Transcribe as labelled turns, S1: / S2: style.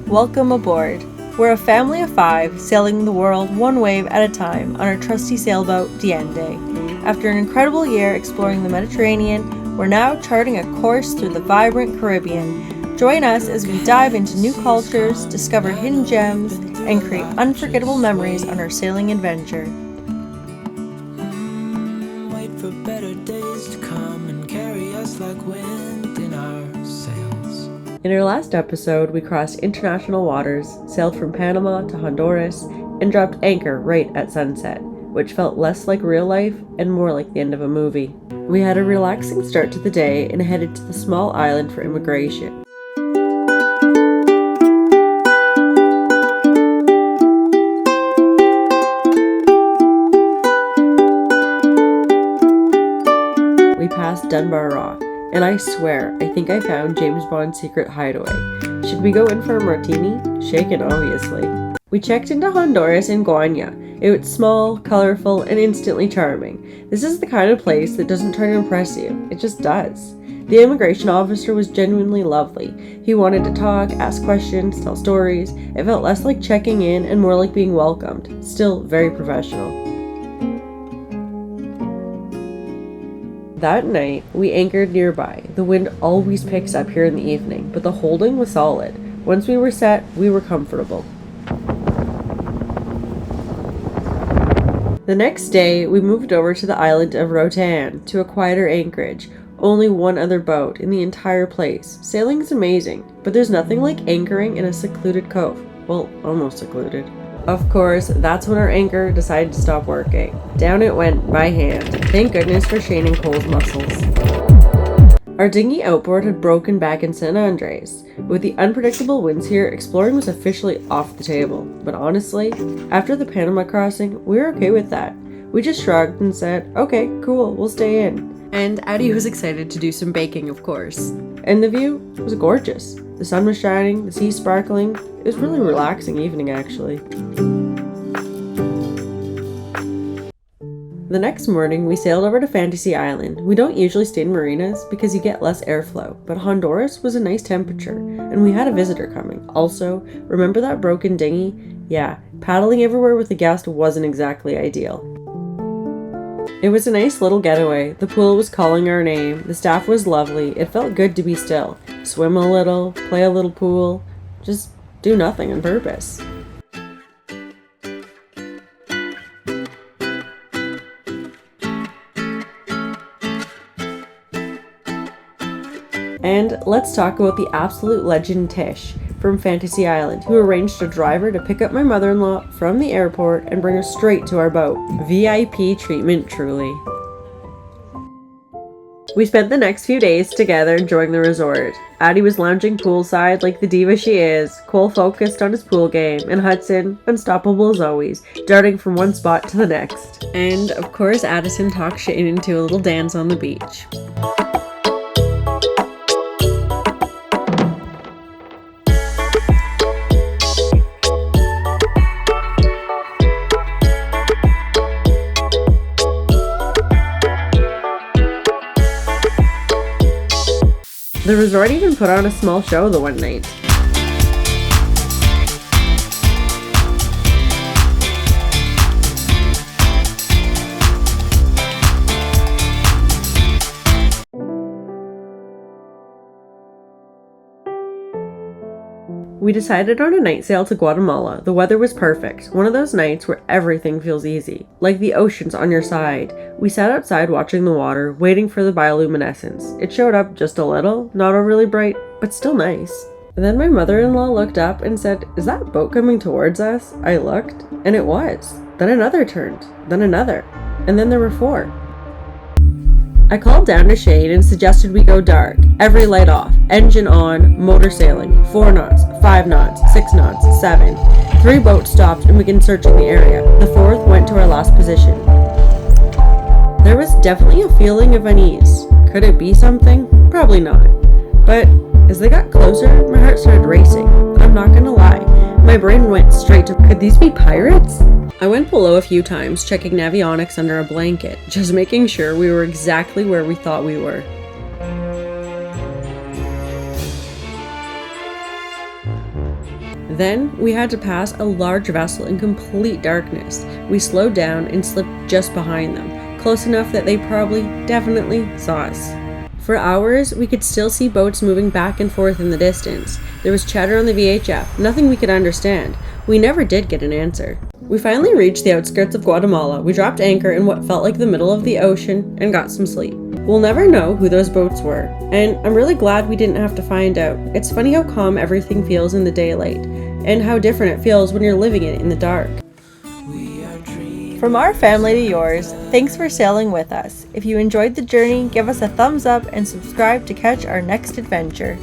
S1: Welcome aboard. We're a family of 5 sailing the world one wave at a time on our trusty sailboat, Diende. After an incredible year exploring the Mediterranean, we're now charting a course through the vibrant Caribbean. Join us as we dive into new cultures, discover hidden gems, and create unforgettable memories on our sailing adventure.
S2: Wait for better days to come and carry us like wind in our sails.
S1: In our last episode, we crossed international waters, sailed from Panama to Honduras, and dropped anchor right at sunset, which felt less like real life and more like the end of a movie. We had a relaxing start to the day and headed to the small island for immigration. We passed Dunbar Rock, and I swear, I think I found James Bond's secret hideaway. Should we go in for a martini? Shaken, obviously. We checked into Honduras in Guanya. It was small, colorful, and instantly charming. This is the kind of place that doesn't try to impress you. It just does. The immigration officer was genuinely lovely. He wanted to talk, ask questions, tell stories. It felt less like checking in and more like being welcomed. Still very professional. That night, we anchored nearby. The wind always picks up here in the evening, but the holding was solid. Once we were set, we were comfortable. The next day, we moved over to the island of Roatan to a quieter Anchorage. Only one other boat in the entire place. Sailing is amazing, but there's nothing like anchoring in a secluded cove. Well, almost secluded. Of course, that's when our anchor decided to stop working. Down it went by hand. Thank goodness for Shane and Cole's muscles. Our dinghy outboard had broken back in San Andres. With the unpredictable winds here, exploring was officially off the table. But honestly, after the Panama crossing, we were okay with that. We just shrugged and said, okay, cool, we'll stay in. And Addie was excited to do some baking, of course. And the view was gorgeous. The sun was shining, the sea sparkling. It was really relaxing evening, actually. The next morning, we sailed over to Fantasy Island. We don't usually stay in marinas because you get less airflow, but Honduras was a nice temperature, and we had a visitor coming. Also, remember that broken dinghy? Yeah, paddling everywhere with a guest wasn't exactly ideal. It was a nice little getaway. The pool was calling our name. The staff was lovely. It felt good to be still. Swim a little, play a little pool, just do nothing on purpose. And let's talk about the absolute legend Tish from Fantasy Island, who arranged a driver to pick up my mother-in-law from the airport and bring her straight to our boat. VIP treatment, truly. We spent the next few days together enjoying the resort. Addie was lounging poolside like the diva she is, Cole focused on his pool game, and Hudson, unstoppable as always, darting from one spot to the next. And, of course, Addison talked Shane into a little dance on the beach. The resort even put on a small show the one night. We decided on a night sail to Guatemala. The weather was perfect. One of those nights where everything feels easy. Like the ocean's on your side. We sat outside watching the water, waiting for the bioluminescence. It showed up just a little, not overly bright, but still nice. Then my mother-in-law looked up and said, "Is that boat coming towards us?" I looked, and it was. Then another turned, then another, and then there were 4. I called down to Shane and suggested we go dark. Every light off, engine on, motor sailing, 4 knots, 5 knots, 6 knots, 7. 3 boats stopped and began searching the area. The 4th went to our last position. There was definitely a feeling of unease. Could it be something? Probably not. But as they got closer, my heart started racing. I'm not gonna lie. My brain went straight to, could these be pirates? I went below a few times, checking navionics under a blanket, just making sure we were exactly where we thought we were. Then we had to pass a large vessel in complete darkness. We slowed down and slipped just behind them, close enough that they definitely saw us. For hours, we could still see boats moving back and forth in the distance. There was chatter on the VHF, nothing we could understand. We never did get an answer. We finally reached the outskirts of Guatemala. We dropped anchor in what felt like the middle of the ocean and got some sleep. We'll never know who those boats were, and I'm really glad we didn't have to find out. It's funny how calm everything feels in the daylight, and how different it feels when you're living it in the dark. From our family to yours, thanks for sailing with us. If you enjoyed the journey, give us a thumbs up and subscribe to catch our next adventure.